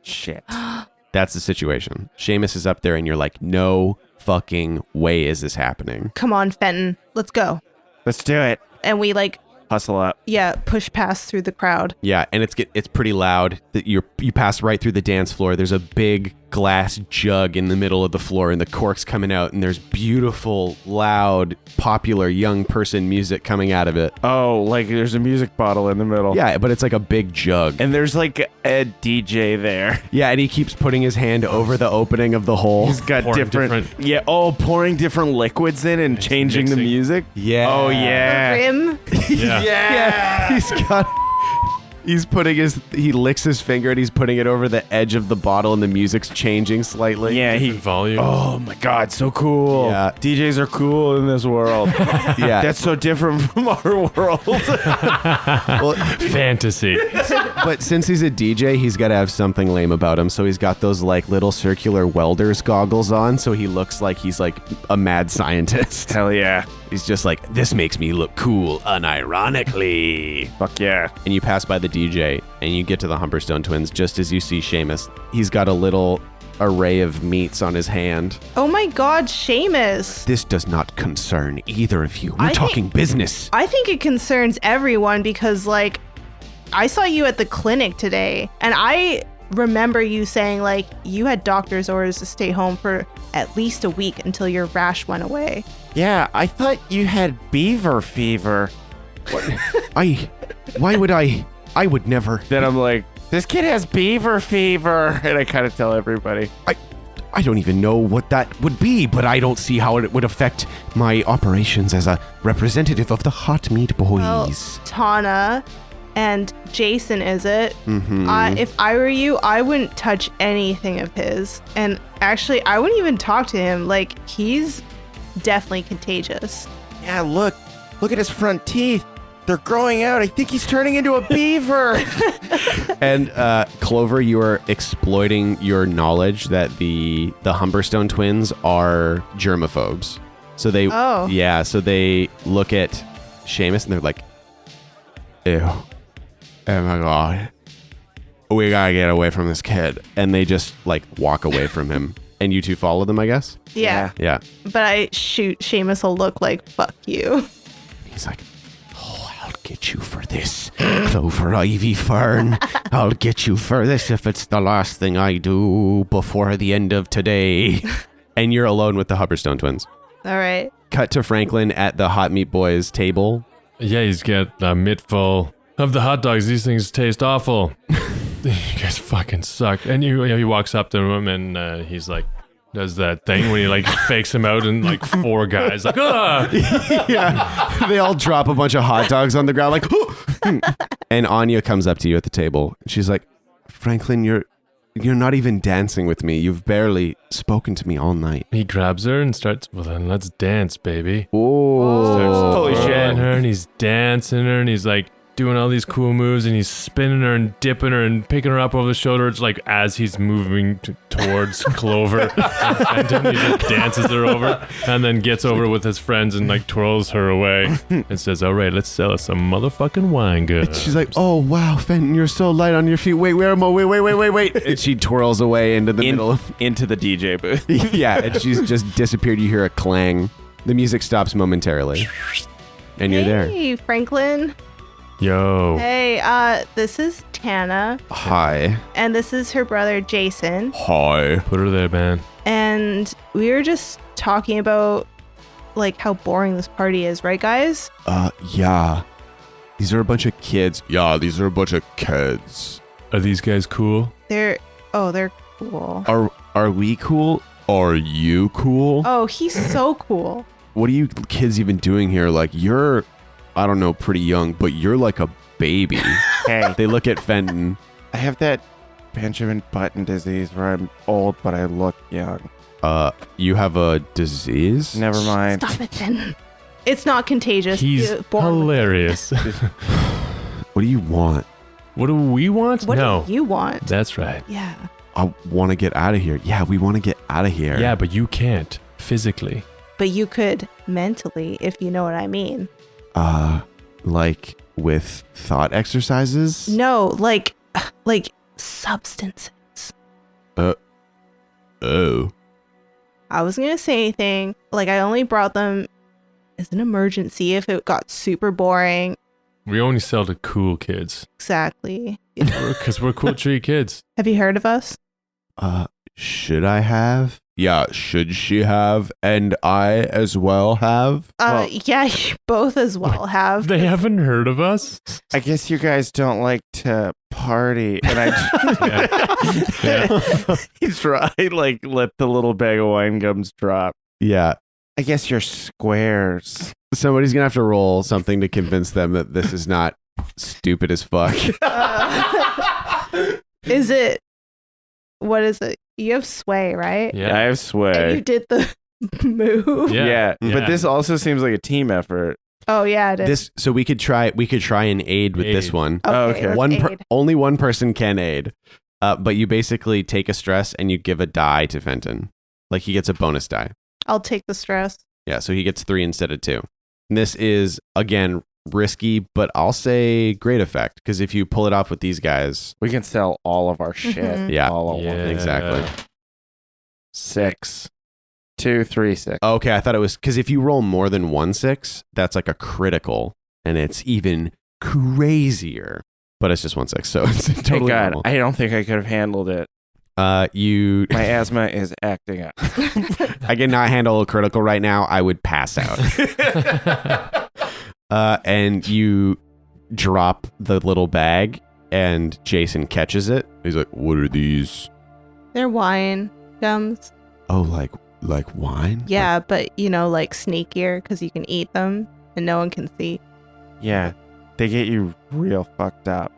Shit. That's the situation. Seamus is up there, and you're like, no fucking way is this happening. Come on, Fenton. Let's go. Let's do it. And we like hustle up. Yeah, push past through the crowd. Yeah, and it's pretty loud. That you pass right through the dance floor. There's a big glass jug in the middle of the floor, and the cork's coming out, and there's beautiful, loud, popular young person music coming out of it. Oh, like there's a music bottle in the middle. Yeah, but it's like a big jug. And there's like a DJ there. Yeah, and he keeps putting his hand over the opening of the hole. He's got different. Yeah, pouring different liquids in and changing the music. Yeah. Oh, yeah. Rim. Yeah. He licks his finger and he's putting it over the edge of the bottle and the music's changing slightly. Yeah, volume. Oh my God, so cool. Yeah. DJs are cool in this world. Yeah. That's so different from our world. Well, fantasy. but since he's a DJ, he's got to have something lame about him. So he's got those like little circular welder's goggles on. So he looks like he's like a mad scientist. Hell yeah. He's just like, this makes me look cool unironically. Fuck yeah. And you pass by the DJ and you get to the Humberstone twins just as you see Seamus. He's got a little array of meats on his hand. Oh my God, Seamus. This does not concern either of you. We're talking business. I think it concerns everyone because, like, I saw you at the clinic today, and I remember you saying, like, you had doctor's orders to stay home for at least a week until your rash went away. Yeah, I thought you had beaver fever. Why would I would never. Then I'm like, this kid has beaver fever. And I kind of tell everybody. I don't even know what that would be, but I don't see how it would affect my operations as a representative of the Hot Meat Boys. Well, Tana and Jason, is it? Mm-hmm. If I were you, I wouldn't touch anything of his. And actually, I wouldn't even talk to him. Like, he's definitely contagious. Yeah, look at his front teeth. They're growing out. I think he's turning into a beaver. And Clover, you are exploiting your knowledge that the Humberstone twins are germaphobes. So they so they look at Seamus and they're like, ew. Oh my God. We gotta get away from this kid. And they just like walk away from him. And you two follow them, I guess? Yeah. Yeah. But I shoot Seamus a look like, fuck you. He's like, I'll get you for this, Clover Ivy Fern. I'll get you for this if it's the last thing I do before the end of today. And you're alone with the Humberstone twins. All right. Cut to Franklin at the Hot Meat Boys table. Yeah, he's got a mitt full of the hot dogs. These things taste awful. You guys fucking suck. And he walks up to him and he's like, does that thing when he like fakes him out and like four guys like, ah! Yeah. They all drop a bunch of hot dogs on the ground like, and Anya comes up to you at the table. She's like, Franklin, you're not even dancing with me. You've barely spoken to me all night. He grabs her and starts, well then let's dance, baby. Oh, holy shit. Her and he's dancing her and he's like doing all these cool moves and he's spinning her and dipping her and picking her up over the shoulder. It's like as he's moving towards Clover and Fenton, he just dances her over and then gets over with his friends and like twirls her away and says, all right, let's sell us some motherfucking wine goods. She's like, oh wow, Fenton, you're so light on your feet. Wait, where am I? Wait. And she twirls away into the middle of into the DJ booth. yeah, and she's just disappeared. You hear a clang. The music stops momentarily. And you're there. Hey, Franklin. Yo. Hey, this is Tana. Hi. And this is her brother, Jason. Hi. Put her there, man. And we were just talking about, like, how boring this party is, right, guys? Yeah. These are a bunch of kids. Yeah, these are a bunch of kids. Are these guys cool? They're cool. Are we cool? Are you cool? Oh, he's so cool. What are you kids even doing here? Like, you're, I don't know, pretty young, but you're like a baby. Hey, They look at Fenton. I have that Benjamin Button disease where I'm old but I look young. You have a disease? Never mind. Stop it, then. It's not contagious. He's You're born with it. hilarious. What do you want? What do we want? What No. do you want? That's right. Yeah. I want to get out of here. Yeah, we want to get out of here. Yeah, but you can't physically. But you could mentally, if you know what I mean. Like with thought exercises? No, like substances. Oh. I wasn't gonna say anything. Like, I only brought them as an emergency if it got super boring. We only sell to cool kids. Exactly. Because we're cool tree kids. Have you heard of us? Should I have? Yeah, should she have? And I as well have? Yeah, you both as well have. They haven't heard of us? I guess you guys don't like to party. And I like let the little bag of wine gums drop. Yeah. I guess you're squares. Somebody's going to have to roll something to convince them that this is not stupid as fuck. Is it? What is it? You have sway, right? Yeah. I have sway. And you did the move. Yeah. Yeah. But this also seems like a team effort. Oh yeah, it is. So we could try and aid with this one. Okay. let's aid. Only one person can aid. But you basically take a stress and you give a die to Fenton. Like he gets a bonus die. I'll take the stress. Yeah, so he gets 3 instead of 2. And this is, again, risky, but I'll say great effect. Because if you pull it off with these guys, We can sell all of our shit. Mhm. Yeah. All at once. exactly. 6. 2, 3, 6. Okay, I thought it was because if you roll more than 1 6, that's like a critical, and it's even crazier. But it's just 1 6, so it's Thank totally God. normal. I don't think I could have handled it. You, My asthma is acting up. I cannot handle a critical right now. I would pass out. And you drop the little bag, and Jason catches it. He's like, "What are these?" They're wine gums. Oh, like wine? Yeah, but like sneakier because you can eat them and no one can see. Yeah. They get you real fucked up.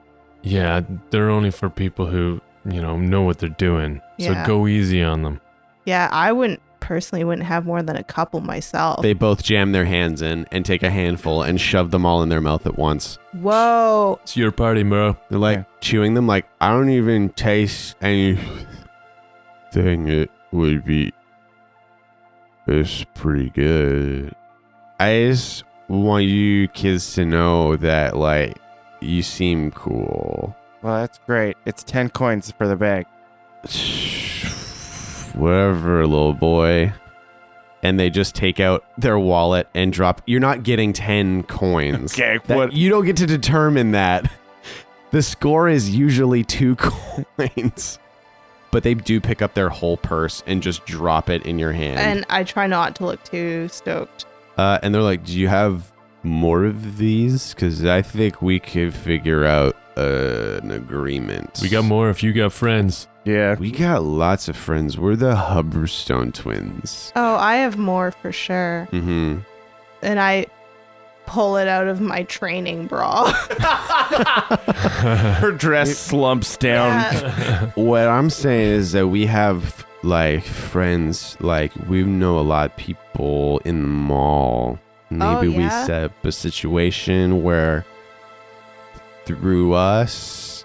Yeah, they're only for people who, know what they're doing. Yeah. So go easy on them. Yeah, I wouldn't have more than a couple myself. They both jam their hands in and take a handful and shove them all in their mouth at once. Whoa. It's your party, bro. They're like chewing them like, I don't even taste anything. It would be. It's pretty good. I just want you kids to know that, like, you seem cool. Well, that's great. It's 10 coins for the bag. Whatever, little boy. And they just take out their wallet and drop. You're not getting 10 coins. Okay, You don't get to determine that. The score is usually 2 coins. But they do pick up their whole purse and just drop it in your hand. And I try not to look too stoked. And they're like, do you have more of these? Because I think we could figure out an agreement. We got more if you got friends. Yeah. We got lots of friends. We're the Hubberstone twins. Oh, I have more for sure. Mm-hmm. And I pull it out of my training bra. Her dress slumps down. Yeah. What I'm saying is that we have, like, friends. Like, we know a lot of people in the mall. Maybe we yeah? set up a situation where through us,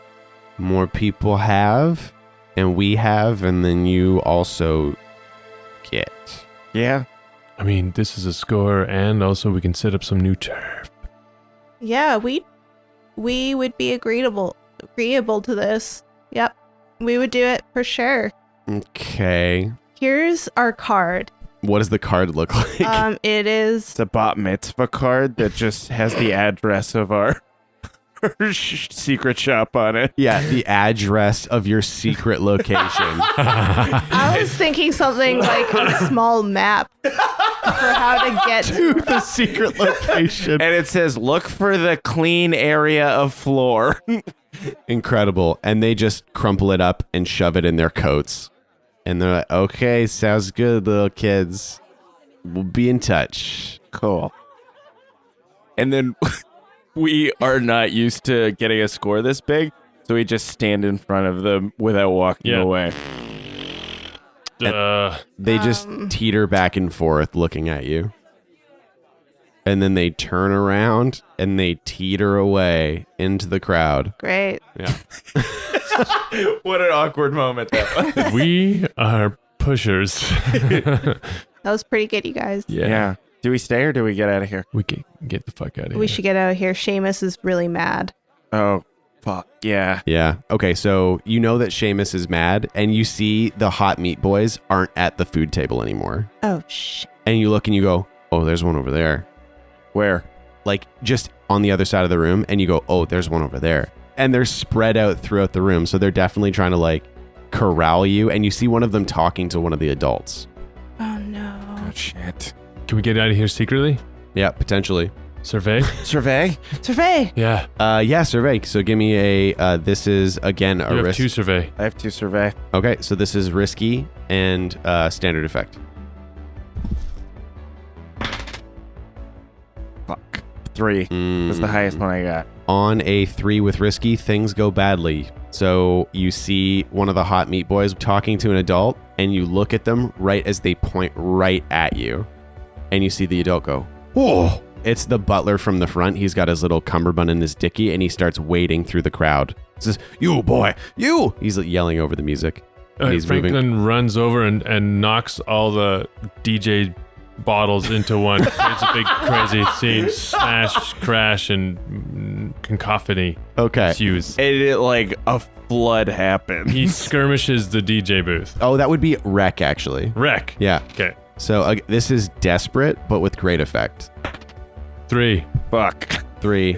more people have, and we have, and then you also get. Yeah. I mean, this is a score, and also we can set up some new turf. Yeah, we would be agreeable to this. Yep. We would do it for sure. Okay. Here's our card. What does the card look like? It is It's a bat mitzvah card that just has the address of our secret shop on it. Yeah, the address of your secret location. I was thinking something like a small map for how to get To the secret location. And it says, look for the clean area of floor. Incredible. And they just crumple it up and shove it in their coats. And they're like, okay, sounds good, little kids. We'll be in touch. Cool. And then we are not used to getting a score this big, so we just stand in front of them without walking Yeah. away. They just teeter back and forth looking at you. And then they turn around and they teeter away into the crowd. Great. Yeah. What an awkward moment that was. We are pushers. That was pretty good, you guys. Yeah. Do we stay or do we get out of here? We can get the fuck out of here. We should get out of here. Seamus is really mad. Oh, fuck. Yeah. Yeah. Okay, so you know that Seamus is mad, and you see the hot meat boys aren't at the food table anymore. Oh, shit. And you look and you go, oh, there's one over there. Where? like just on the other side of the room, and you go, oh, there's one over there. And they're spread out throughout the room. So they're definitely trying to like corral you. And you see one of them talking to one of the adults. Oh no. Oh, shit. Can we get out of here secretly? Yeah, potentially. Survey? Survey? Survey. Yeah. Yeah, survey. So give me a, this is again a You have risk. 2 survey. I have 2 survey. Okay, so this is risky and standard effect. Fuck. 3. That's the highest one I got. On a 3 with risky, things go badly. So you see one of the hot meat boys talking to an adult, and you look at them right as they point right at you. And you see the adult go, whoa! It's the butler from the front. He's got his little cummerbund in his dicky, and he starts wading through the crowd. He says, you boy, you! He's yelling over the music. And he's Franklin runs over and knocks all the DJ bottles into one. It's a big crazy scene. Smash, crash, and cacophony Okay. ensues. It like a flood happened. He skirmishes the DJ booth. Oh, that would be wreck, actually. Wreck. Yeah. Okay. So this is desperate, but with great effect. 3. Fuck. 3.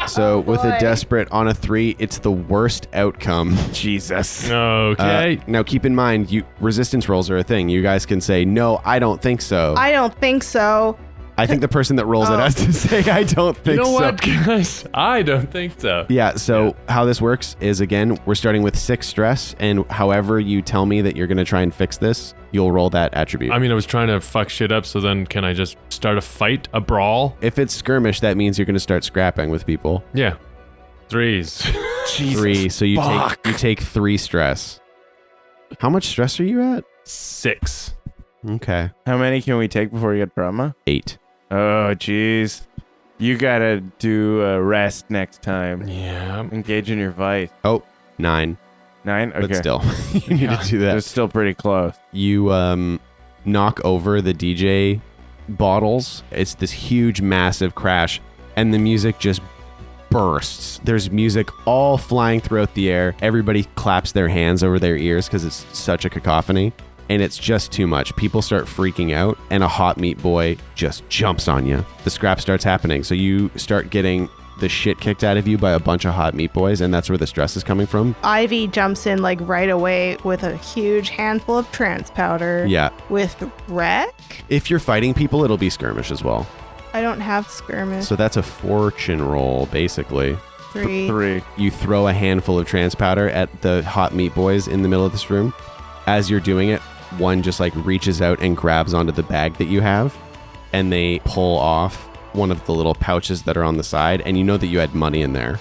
So with a boy. desperate on a 3, it's the worst outcome. Jesus. Okay. Now keep in mind, resistance rolls are a thing. You guys can say, no, I don't think so. I don't think so. I think the person that rolls it Oh. has to say, I don't think you know so. what, guys? I don't think so. Yeah, so how this works is, again, we're starting with 6 stress, and however you tell me that you're going to try and fix this, you'll roll that attribute. I mean, I was trying to fuck shit up, so then can I just start a fight, a brawl? If it's skirmish, that means you're going to start scrapping with people. Yeah. 3s. Jesus. 3, so you fuck. take 3 stress. How much stress are you at? 6. Okay. How many can we take before we get trauma? 8. Oh, jeez. You gotta do a rest next time. Yeah. Engage in your vice. Oh, 9. 9? Okay. But still, you need to do that. It's still pretty close. You knock over the DJ bottles. It's this huge, massive crash, and the music just bursts. There's music all flying throughout the air. Everybody claps their hands over their ears because it's such a cacophony, and it's just too much. People start freaking out, and a hot meat boy just jumps on you. The scrap starts happening, so you start getting the shit kicked out of you by a bunch of hot meat boys, and that's where the stress is coming from. Ivy jumps in like right away with a huge handful of trance powder. Yeah. With wreck? If you're fighting people, it'll be skirmish as well. I don't have skirmish. So that's a fortune roll, basically. 3. 3. You throw a handful of trance powder at the hot meat boys in the middle of this room. As you're doing it, one just like reaches out and grabs onto the bag that you have, and they pull off one of the little pouches that are on the side, and you know that you had money in there.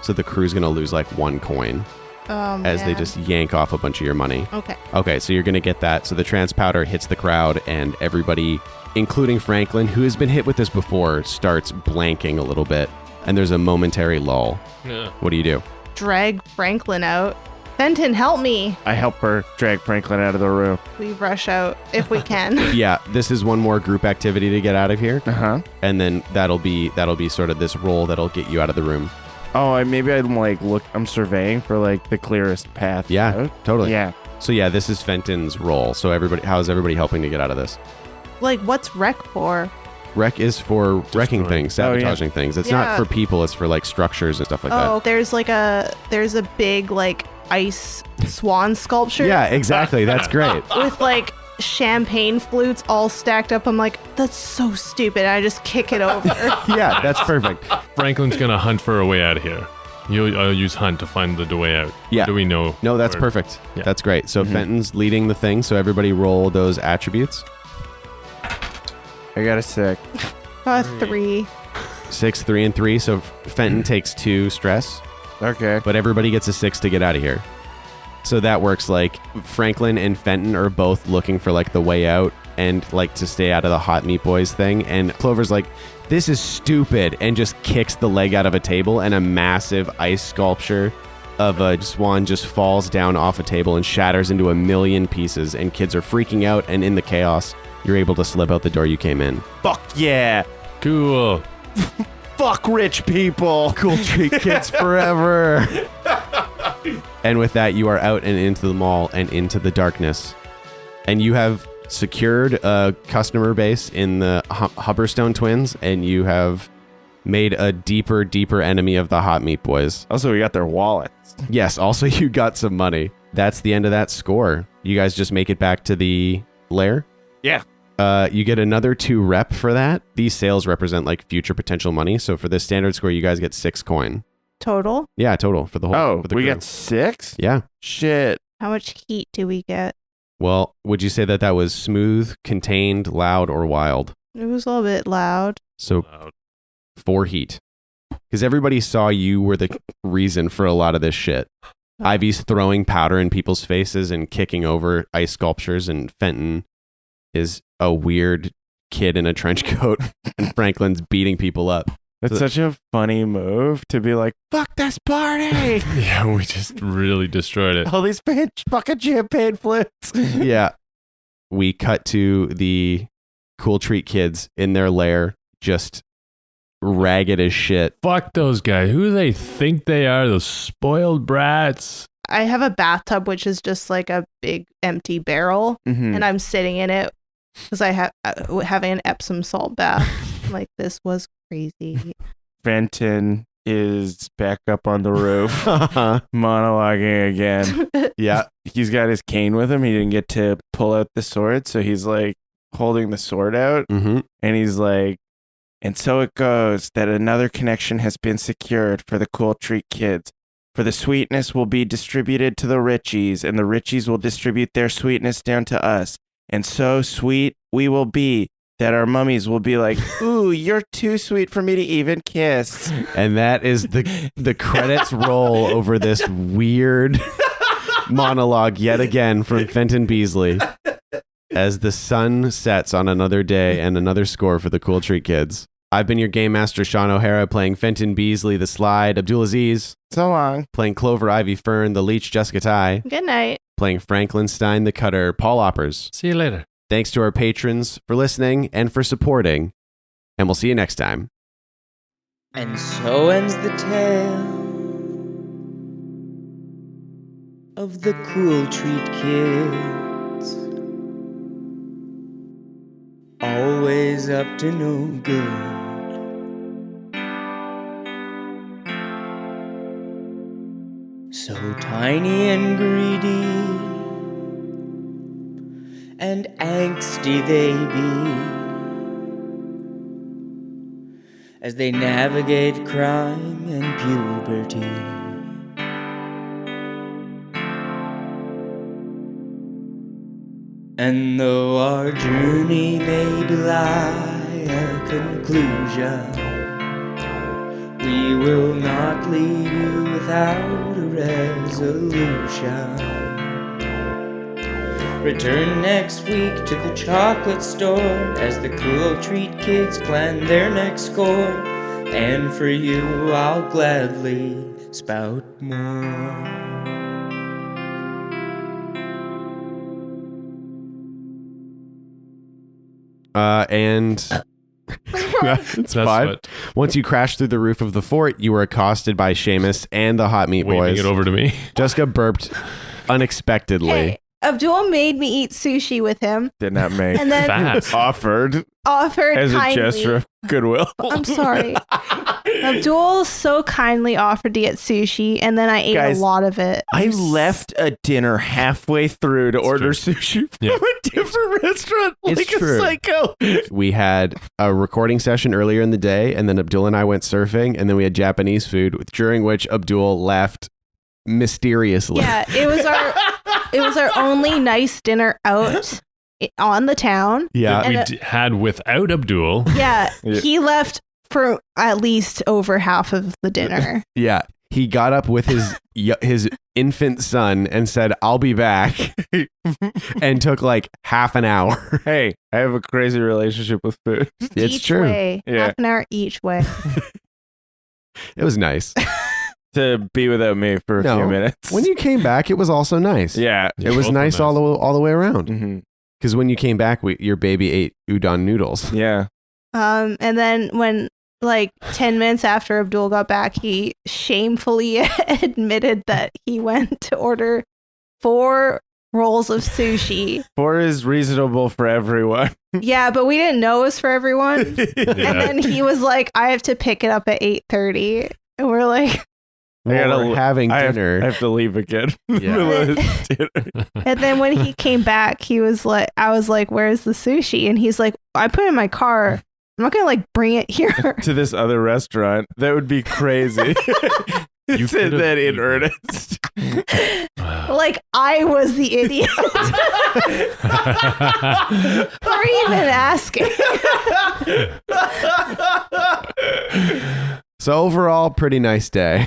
So the crew's going to lose like 1 coin as they just yank off a bunch of your money. Okay. Okay, so you're going to get that. So the trance powder hits the crowd, and everybody, including Franklin, who has been hit with this before, starts blanking a little bit, and there's a momentary lull. Yeah. What do you do? Drag Franklin out. Fenton, help me. I help her drag Franklin out of the room. We rush out if we can. Yeah, this is one more group activity to get out of here, Uh-huh. and then that'll be sort of this roll that'll get you out of the room. Oh, maybe I'm like, I'm surveying for like the clearest path. Yeah, out. totally. Yeah. So yeah, this is Fenton's roll. So how's everybody helping to get out of this? Like, what's wreck for? Wreck is for wrecking things, Oh, yeah. sabotaging things. It's Yeah. not for people, it's for like structures and stuff like Oh, there's a big like ice swan sculpture. that. Yeah, exactly. That's great. With like champagne flutes all stacked up. I'm like, that's so stupid. I just kick it over. Yeah, that's perfect. Franklin's gonna hunt for a way out of here. I'll use hunt to find the way out. Yeah. Do we know? No, that's where- perfect. Yeah. That's great. So Fenton's leading the thing. So everybody roll those attributes. I got a 6. 3. 6, 3, and 3. So Fenton takes 2 stress, Okay. but everybody gets a 6 to get out of here. So that works. Like Franklin and Fenton are both looking for like the way out and like to stay out of the hot meat boys thing. And Clover's like, this is stupid, and just kicks the leg out of a table, and a massive ice sculpture of a swan just falls down off a table and shatters into a million pieces, and kids are freaking out, and in the chaos, you're able to slip out the door you came in. Fuck yeah. Cool. Fuck rich people. Cool treat kids forever. And with that, you are out and into the mall and into the darkness. And you have secured a customer base in the Hubberstone twins, and you have made a deeper enemy of the Hot Meat Boys. Also, we got their wallets. Yes, also you got some money. That's the end of that score. You guys just make it back to the lair? Yeah. You get another 2 rep for that. These sales represent like future potential money. So for this standard score, you guys get 6 coin. Total? Yeah, total for the whole. Oh, for the we crew. got 6? Yeah. Shit. How much heat do we get? Well, would you say that was smooth, contained, loud, or wild? It was a little bit loud. So 4 heat. Because everybody saw you were the reason for a lot of this shit. Ivy's throwing powder in people's faces and kicking over ice sculptures, and Fenton is a weird kid in a trench coat, and Franklin's beating people up. That's such a funny move to be like, fuck this party. Yeah, we just really destroyed it. All these fucking champagne flips. Yeah. We cut to the Cool Treat kids in their lair, just ragged as shit. Fuck those guys. Who do they think they are? Those spoiled brats. I have a bathtub, which is just like a big empty barrel, and I'm sitting in it because I have having an Epsom salt bath. Like, this was crazy. Fenton is back up on the roof, monologuing again. Yeah. He's got his cane with him. He didn't get to pull out the sword, so he's like holding the sword out, and he's like, and so it goes that another connection has been secured for the Cool Treat kids. For the sweetness will be distributed to the Richies, and the Richies will distribute their sweetness down to us. And so sweet we will be that our mummies will be like, ooh, you're too sweet for me to even kiss. And that is the credits roll over this weird monologue yet again from Fenton Beasley as the sun sets on another day and another score for the Cool Treat kids. I've been your game master, Shawn O'Hara, playing Fenton Beasley, the Slide, Abdul Aziz. So long. Playing Clover Ivy Fern, the Leech, Jessica Ty. Good night. Playing Franklin Stein, the Cutter, Paul Oppers. See you later. Thanks to our patrons for listening and for supporting. And we'll see you next time. And so ends the tale of the Cool Treat kids. Always up to no good. So tiny and greedy and angsty they be as they navigate crime and puberty. And though our journey may belie a conclusion, we will not leave you without a resolution. Return next week to the chocolate store as the Cool Treat kids plan their next score. And for you, I'll gladly spout more. It's fine. What, Once you crash through the roof of the fort, you were accosted by Seamus and the Hot Meat waving Boys. it over to me. Jessica burped unexpectedly. Hey, Abdul made me eat sushi with him, Did not make. and then Fast. Offered offered as kindly. a gesture of goodwill. I'm sorry. Abdul so kindly offered to get sushi, and then I ate Guys, a lot of it. I left a dinner halfway through to order sushi from Yeah. a different restaurant It's like true. a psycho. We had a recording session earlier in the day, and then Abdul and I went surfing, and then we had Japanese food, during which Abdul left mysteriously. Yeah, it was our only nice dinner out on the town. Yeah. That we And, had without Abdul. Yeah, Yeah. he left for at least over half of the dinner. Yeah. He got up with his infant son and said, "I'll be back," and took like half an hour. Hey, I have a crazy relationship with food. It's each true. way, Yeah. half an hour each way. It was nice. To be without me for a No. few minutes. When you came back, it was also nice. yeah. It was Both were nice all the way around. hmm Because when you came back, your baby ate udon noodles. Yeah. And then when like 10 minutes after Abdul got back, he shamefully admitted that he went to order 4 rolls of sushi. 4 is reasonable for everyone. Yeah, but we didn't know it was for everyone. And then he was like, I have to pick it up at 8:30. And we're like, We're having I dinner. have to leave again. Yeah. and then when he came back, he was like, I was like, where's the sushi? And he's like, I put it in my car. I'm not going to like bring it here. To this other restaurant. That would be crazy. You said could've that in eaten. earnest. Like I was the idiot for even asking. So overall, pretty nice day.